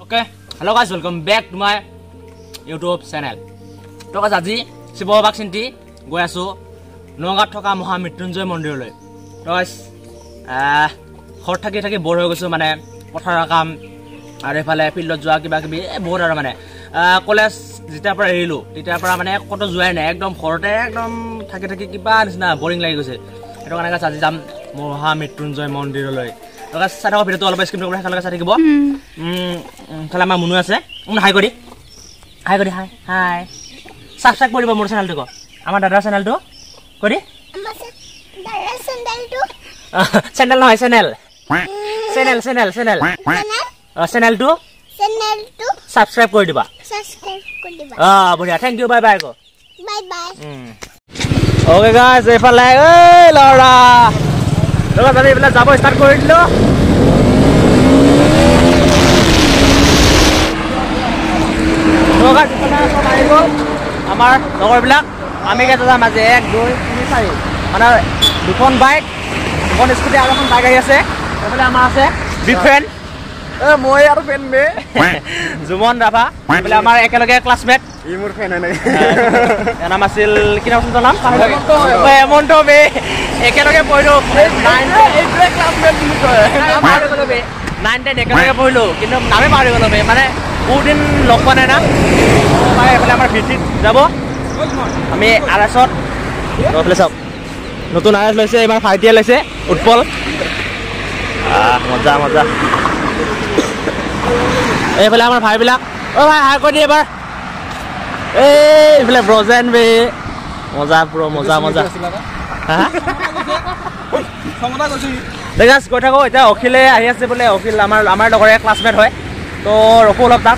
Okay, hello guys, welcome back to my YouTube channel. So guys, আজি শিৱবাগ চিন্তি গৈ আছো নগাঁৱত থকা মহামৃত্যুঞ্জয় মন্দিৰলৈ। So guys, ঘৰত থাকি বৰ হৈ গৈছো মানে পথাৰৰ কাম আৰু এফালে ফিল্ডত যোৱা কিবা কিবি বহুত আৰু মানে কলেজ যেতিয়াৰ পৰা এৰিলো তেতিয়াৰ পৰা মানে কত যোৱাই নাই একদম ঘৰতে একদম থাকি কিবা নিচিনা বৰিং লাগি গৈছে। সেইটো কাৰণে guys আজি যাম মহামৃত্যুঞ্জয় মন্দিৰলৈ। So guys, চাই থাকক ভিডিঅ'টো অলপ স্কিপ নকৰি চাই থাকিব। খালি আমাৰ মুনু আছে হাই কৰি হাই সাবস্ক্ৰাইব কৰিব মোৰ চেনেলটো আমাৰ দাদাৰ চেনেলটো কৰি চেনেল নহয় চেনেলটো সাবস্ক্ৰাইব কৰি দিবা বঢ়িয়া thank you bye bye okay guys এইফালে এই লৰা আমি এইফালে যাব ষ্টাৰ্ট কৰি দিলো। আমাৰ লগৰবিলাক আমি কেইটা যাম আজি 1 2 3 4 মানে দুখন বাইক এখন স্কুটি আৰু এখন বাইক আহি আছে। এইফালে আমাৰ আছে বিগ ফ্ৰেণ্ড মই আৰু ফ্ৰেণ্ড মে জুমন ৰাভা এইফালে আমাৰ একেলগে ক্লাছমেট ই মোৰ ফ্ৰেণ্ড হয় নাই নাম আছিল কি নাম আছিল নাম মন্টো বে একেলগে পঢ়িলো 9 10 একেলগে পঢ়িলো কিন্তু নামে পাহৰি গলো বে মানে বহুত দিন লগ পোৱা নাই না। এইফালে আমাৰ ভিজিট যাব আমি আৰএছত এইফালে চাওক নতুন আৰএছ লৈছে এইবাৰ ফাইটিয়া লৈছে উৎপল মজা এইফালে আমাৰ ভাইবিলাক ভাই হাই কৰি দিয়ে এবাৰ এইফালে ব্ৰজেন বে মজা পুৰা মজা দেখাছ কৈ থাকো এতিয়া অখিলে আহি আছে বোলে অখিল আমাৰ লগৰে ক্লাছমেট হয় তো ৰখো অলপ তাক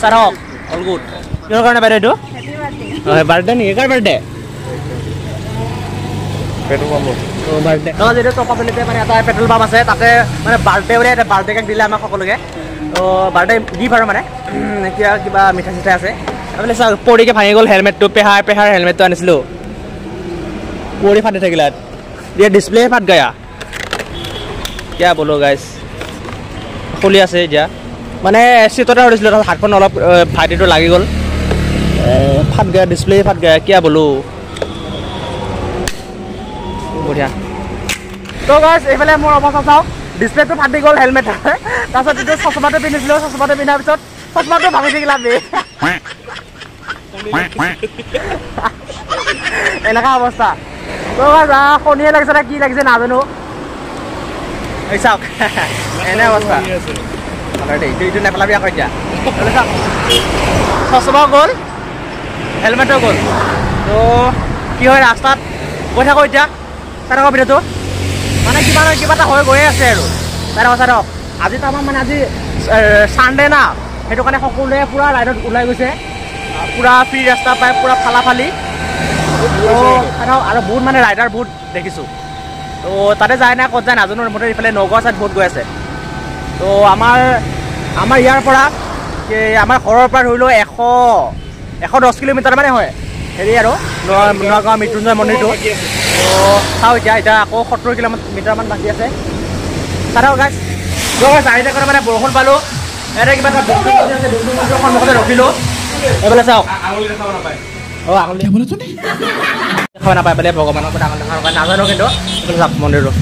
চাৰ হওক অল গুড কিহৰ কাৰণে বাইদেউ এইটো বাৰ্থডে নেকি কাৰ বাৰ্থডে যিটো টপাপলিতে মানে এটা পেট্ৰল পাম্প আছে তাতে মানে বাৰ্থডে বুলি এটা বাৰ্থডে কেক দিলে আমাক সকলোকে তো বাৰ্থডে গিফ্ট আৰু মানে এতিয়া কিবা মিঠাই চিঠাই আছে বোলে চাওক পৰিকে ভাঙি গ'ল হেলমেটটো পেহাৰ হেলমেটটো আনিছিলোঁ পৰি ফাটি থাকিলে ये डिस्प्ले फट गया क्या बोलो गाइस खुली আছে এতিয়া মানে সিতটা হৰিছিল হাতখন অলপ ফাটিটো লাগি গল ফাট গয়া ডিসপ্লে ফাট গয়া क्या बोलो বঢ়িয়া তো গাইস এইফালে মোৰ অৱস্থা চাও ডিসপ্লেটো ফাটি গল হেলমেট তাৰছত এটা চশমাটো পিন্ধিছিল চশমাটো পিন্ধাৰ পিছত চশমাটো ভাঙি থাকিলা বে এনেকা অৱস্থা তো শনিয়ে লাগিছে না কি লাগিছে নাজানো এই চাওক এনে অৱস্থা এইটো নেপেলাবি আকৌ এতিয়া চশমা গ'ল হেলমেটো গ'ল তো কি হয় ৰাস্তাত গৈ থাকোঁ এতিয়া চাই থাকক ভিডিঅ'টো মানে কিবা এটা হৈ গৈয়ে আছে আৰু চাই থাকক আজি তো আমাৰ মানে আজি ছানডে না সেইটো কাৰণে সকলোৱে পূৰা ৰাইডত ওলাই গৈছে পূৰা ফ্ৰী ৰাস্তা পাই পূৰা ফালি আৰু বহুত মানে ৰাইডাৰ বহুত দেখিছোঁ তো তাতে যায় না ক'ত যায় নাজানো মুঠতে ইফালে নগাঁও চাইড বহুত গৈ আছে তো আমাৰ ইয়াৰ পৰা আমাৰ ঘৰৰ পৰা ধৰি লওক 110 কিলোমিটাৰ মানে হয় হেৰি আৰু নগাঁও মৃত্যুঞ্জয় মন্দিৰটো তো চাওঁ এতিয়া আকৌ 70 কিলোমিটাৰমান বাকী আছে চাওঁ গাইছ চাৰিটা কৰে মানে বৰষুণ পালোঁ এটা কিবা এটা সন্মুখতে ৰখিলোঁ এইফালে চাওক আঙুলি খাব নাপায় বোলে ভগৱানৰ কথা আঙুলি দেখাৰ কাৰণে নাজানো কিন্তু চাওক মন্দিৰটো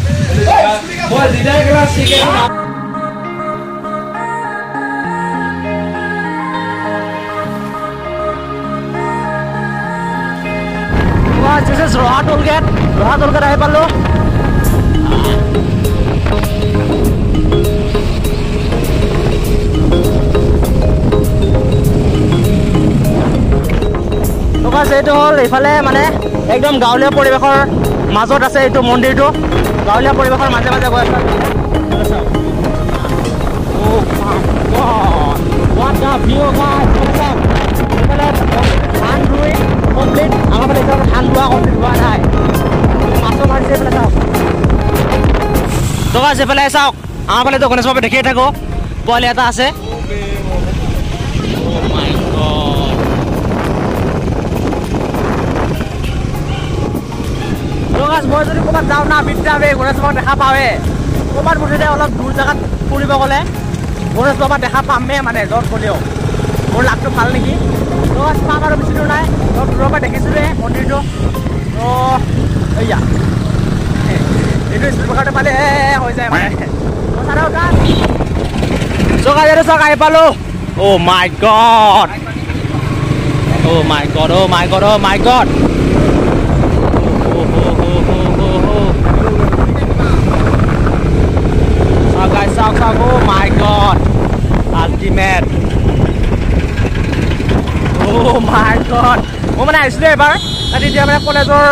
ৰহা টোল গেট আহি পালোঁ এইটো হ'ল এইফালে মানে একদম গাঁৱলীয়া পৰিৱেশৰ মাজত আছে এইটো মন্দিৰটো গাঁৱলীয়া পৰিৱেশৰ মাজে গৈ আছে ধান ৰুই কমপ্লিট আমাৰ ফালে এতিয়া ধান ৰোৱা কমপ্লিট হোৱা নাই মাছো মাৰিছে এইফালে চাওক তো গাইছ এইফালে চাওক আমাৰ ফালেতো গণেশ বাবা দেখিয়ে থাকোঁ পোৱালি এটা আছে মই যদি ক'ৰবাত যাওঁ না বিদ্যাৱে গণেশ বাবাক দেখা পাওঁৱে ক'ৰবাত মুঠতে অলপ দূৰ জেগাত ফুৰিব গ'লে গণেশ বাবা দেখা পামেই মানে য'ত গ'লেও মোৰ লাভটো ভাল নেকি তো চাম আৰু বেছি দূৰ নাই দূৰৰ পৰা দেখিছোঁৱে মন্দিৰটো তো এয়া এইটো স্পিড ব্ৰেকাৰটো পালে হৈ যায় মানে চক আহি পালোঁ অ' মাই god Oh my god, oh my god, oh my god. So guys, so oh my god. Ultimate. Oh my god. মই মানে আহিছিলোঁ এবাৰ তাতে এতিয়া মানে কলেজৰ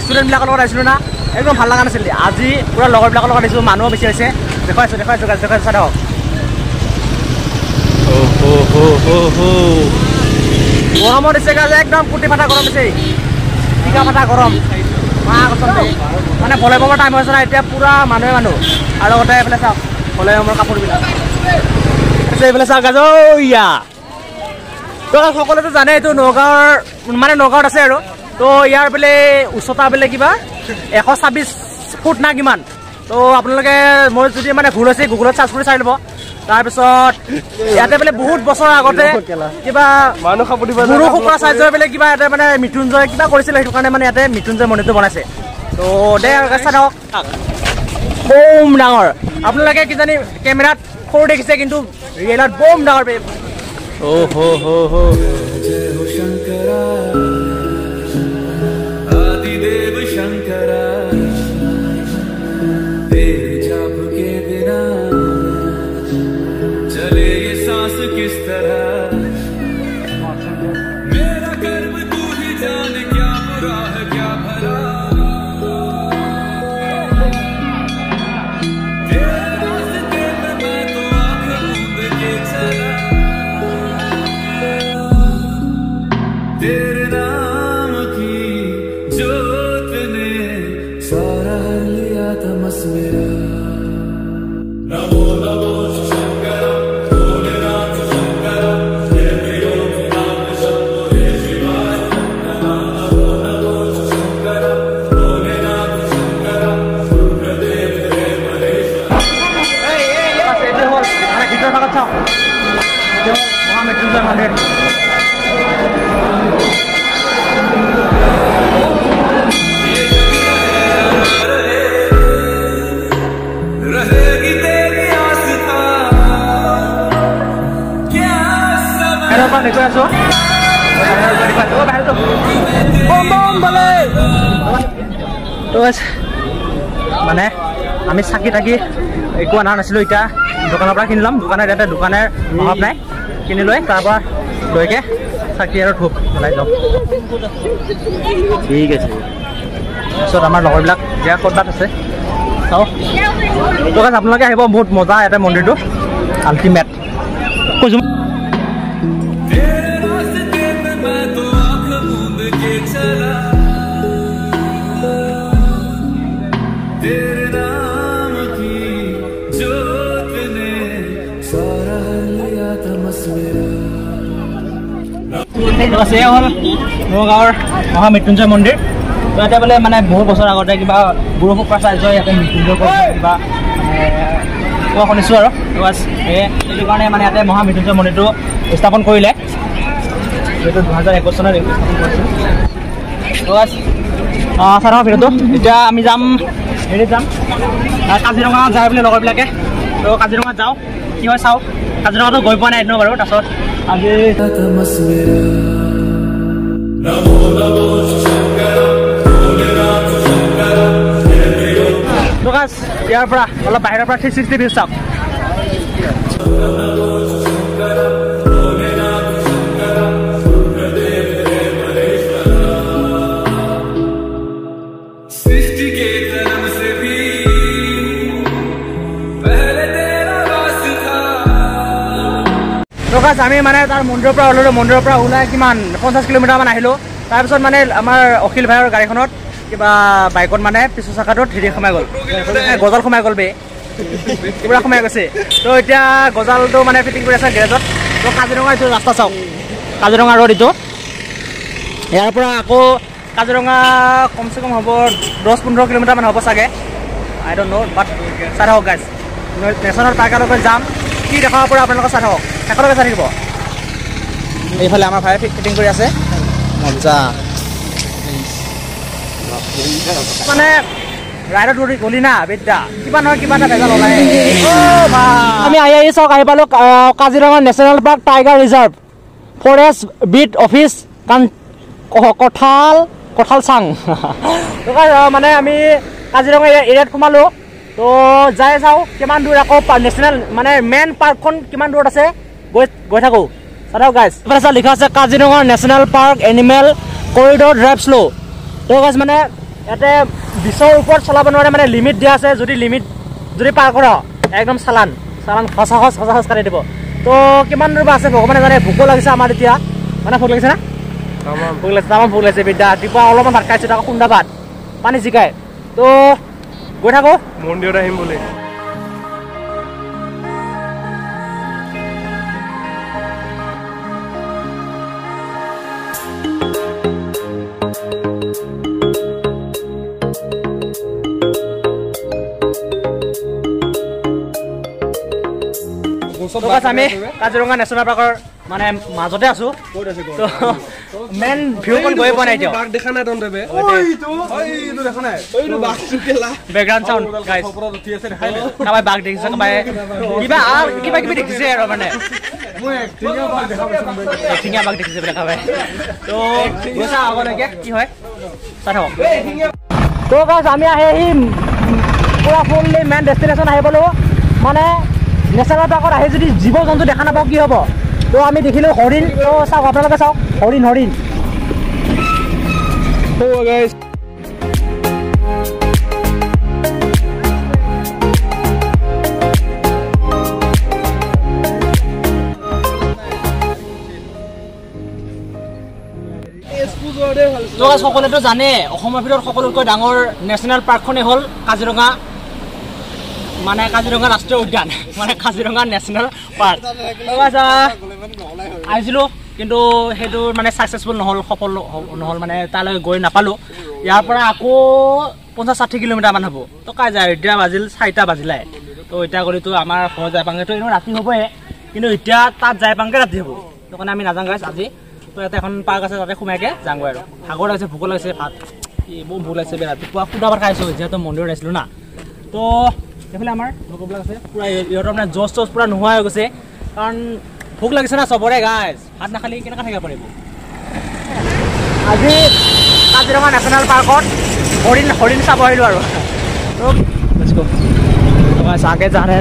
ষ্টুডেণ্টবিলাকৰ লগত আহিছিলোঁ না একদম ভাল লগা নাছিল আজি পুৰা লগৰবিলাকৰ লগত আহিছোঁ মানুহো বেছি হৈছে দেখুৱাইছোঁ চাই থাকক গৰমত দিছে গাজ একদম কুটি ফাটা গৰম দিছে টিকা ফাটা গৰম মা কচম মানে ভলেবমৰ টাইম হৈছে না এতিয়া পুৰা মানুহ আৰু লগতে এইফালে চাওক ভলেবমৰ কাপোৰবিলাক এইফালে চাওক গাজ ইয়া তো সকলোতো জানে এইটো নগাঁৱৰ মানে নগাঁৱত আছে আৰু তো ইয়াৰ বোলে উচ্চতা বোলে কিবা 126 ফুট না কিমান তো আপোনালোকে মই যদি মানে ভুল হৈছে গুগলত চাৰ্চ কৰি চাই ল'ব তাৰপিছত ইয়াতে বোলে বহুত বছৰ আগতে কিবা গুৰু শুক্ৰ চাৰ্জৰ বোলে কিবা ইয়াতে মানে মৃত্যুঞ্জয় কিবা কৰিছিলে সেইটো কাৰণে মানে ইয়াতে মৃত্যুঞ্জয় মন্দিৰটো বনাইছে তো দে চাওক বম ডাঙৰ আপোনালোকে কিজানি কেমেৰাত সৰু দেখিছে কিন্তু ৰিয়েলত বম ডাঙৰ आदिदेव शंकरा तेरे जाप के बिना चले ये सांस किस तरह मेरा कर्म तू ही जान क्या बुरा है क्या भला तेरे रास्ते में मैं तो आँख मूंद के चला तेरे नाम की जोत ने सारा लिया तमस मेरा नमो नमो शंकर भोलेनाथ शंकर जय मेरे नाम शंभो हे शिवाय नमो नमो शंकर भोलेनाथ शंकर रुद्रदेव हे महेश्वर মানে আমি চাকি থাকি একো অনা নাছিলোঁ এতিয়া দোকানৰ পৰা কিনি ল'ম দোকানত ইয়াতে দোকানৰ অভাৱ নাই কিনি লৈ তাৰপৰা লৈকে চাকি আৰু ধূপ জ্বলাই যাওঁ ঠিক আছে তাৰপিছত আমাৰ লগৰবিলাক এতিয়া ক'ৰবাত আছে চাওঁ তো গাইজ আপোনালোকে আহিব বহুত মজা ইয়াতে মন্দিৰটো আল্টিমেট কৈছোঁ तेरे नाम की जोत ने सारा लिया तमस मेरा এয়া হ'ল নগাঁৱৰ মহামৃত্যুঞ্জয় মন্দিৰ তো ইয়াতে বোলে মানে বহুত বছৰ আগতে কিবা গুৰু শুক্ৰ চাৰ্জৰ ইয়াতে মৃত্যুঞ্জয় কিবা কোৱা শুনিছোঁ আৰু সেইটো কাৰণে মানে ইয়াতে মহামৃত্যুঞ্জয় মন্দিৰটো স্থাপন কৰিলে যিহেতু 2021 চনত স্থাপন কৰিছিল তো চাওঁ ভিডিঅ'টো এতিয়া আমি যাম হেৰি যাম কাজিৰঙা যায় বোলে লগৰবিলাকে তো কাজিৰঙাত যাওঁ কি হয় চাওঁ কাজিৰঙাতো গৈ পোৱা নাই এদিনো বাৰু তাৰপিছত আজি ইয়াৰ পৰা অলপ বাহিৰৰ পৰা 360 ভিউ চাওক আমি মানে তাৰ মন্দিৰৰ পৰা ওলালোঁ মন্দিৰৰ পৰা ওলাই কিমান 50 কিলোমিটাৰমান আহিলোঁ তাৰপিছত মানে আমাৰ অখিল ভাইৰ গাড়ীখনত কিবা বাইকত মানে পিছৰ চকাটোত হেৰি সোমাই গ'ল গজাল সোমাই গ'ল পুৰা সোমাই গৈছে তো এতিয়া গজালটো মানে ফিটিং কৰি আছে গেৰেজত তো কাজিৰঙা এইটো ৰাস্তা চাওক কাজিৰঙা ৰোড এইটো ইয়াৰ পৰা আকৌ কাজিৰঙা কমচে কম হ'ব 10-15 কিলোমিটাৰমান হ'ব চাগে আই ডণ্ট ন' বাট চাই থাকক গাইজ নেশ্যনেল পাৰ্কলৈকে যাম কি দেখাব পৰা আপোনালোকে চাই থাকক শেষলৈকে চাই থাকিব এইফালে আমাৰ ভাই ফিটিং কৰি আছে মজা মানে ৰাইডত গলি না বিদ্যা কিবা নহয় কিবা এটা ভেজাল ওলাই আমি আহি চাওক আহি পালোঁ Kaziranga national park tiger reserve forest beat office কঁঠাল চাং মানে আমি কাজিৰঙা এৰিয়াত সোমালোঁ তো যাই চাওঁ কিমান দূৰ আকৌ নেশ্যনেল মানে মেইন পাৰ্কখন কিমান দূৰত আছে গৈ থাকোঁ চাওক গাইজ এইফালে লিখা আছে Kaziranga national park animal corridor drive slow' তো গাইজ মানে ইয়াতে 20ৰ ওপৰত চলাব নোৱাৰে মানে লিমিট দিয়া আছে যদি পাৰ কৰ একদম চালান সঁচা কাটি দিব তো কিমান দূৰ আছে ভগৱানে জানে ভোকো লাগিছে আমাৰ এতিয়া মানে ভোক লাগিছে না ভোক লাগিছে তামাম ভোক লাগিছে বিদ্যা ৰাতিপুৱা অলপমান ভাত খাইছোঁ তাকো খুন্দা ভাত পানী জিকাই তো গৈ থাকোঁ মন্দিৰত আহিম বুলি আমি কাজিৰঙা নেশ্যনেল পাৰ্কৰ মানে মাজতে আছো মেইন ভিউখন গৈ পোৱা নাই এতিয়া বেকগ্ৰাউণ্ড চাউণ্ড কাবাই বাঘ দেখিছে কাবাই কিবা কিবি দেখিছে আৰু মানে এশিঙীয়া বাঘ দেখিছে বোলে কাবাই তো গৈছা আগলৈকে কি হয় চাই থাকক তো গাইজ আমি আহি পুৰা ফুললি মেইন ডেষ্টিনেশ্যন আহি পালোঁ মানে নেশ্যনেল পাৰ্কত আহি যদি জীৱ জন্তু দেখা নাপাওঁ কি হ'ব তো আমি দেখিলোঁ হৰিণ তো চাওক আপোনালোকে চাওক হৰিণ সকলোৱেতো জানে অসমৰ ভিতৰত সকলোতকৈ ডাঙৰ নেশ্যনেল পাৰ্কখনেই হ'ল কাজিৰঙা মানে কাজিৰঙা ৰাষ্ট্ৰীয় উদ্যান মানে কাজিৰঙা নেশ্যনেল পাৰ্ক আহিছিলোঁ কিন্তু সেইটো মানে ছাকচেছফুল নহ'ল সফল নহ'ল মানে তালৈ গৈ নাপালোঁ ইয়াৰ পৰা আকৌ 50-60 কিলোমিটাৰমান হ'ব তো কাই যায় এতিয়া বাজিল 4টা বাজিলাই তো এতিয়া গ'লেতো আমাৰ ঘৰ যাই পাওঁগৈতো এনেও ৰাতি হ'বই কিন্তু এতিয়া তাত যাই পাওঁগৈ ৰাতি হ'ব তো কাৰণে আমি নাযাওঁ গাইছ আজি তো ইয়াতে এখন পাৰ্ক আছে তাতে সোমাইকৈ যাওঁগৈ আৰু ভাগৰ লাগিছে ভোক লাগিছে ভাত বহুত ভোক লাগিছে ৰাতিপুৱা সুদা ভাত খাইছোঁ যিহেতু মন্দিৰত আহিছিলোঁ না তো এইফালে আমাৰ লগৰবিলাক আছে পূৰা ইহঁতৰ মানে জছ পূৰা নোহোৱা হৈ গৈছে কাৰণ ভোক লাগিছে না চবৰে গাইজ ভাত নাখালি কেনেকৈ থাকিব পাৰিব আজি কাজিৰঙা নেশ্যনেল পাৰ্কত হৰিণ চাব আহিলোঁ আৰু আগে জানে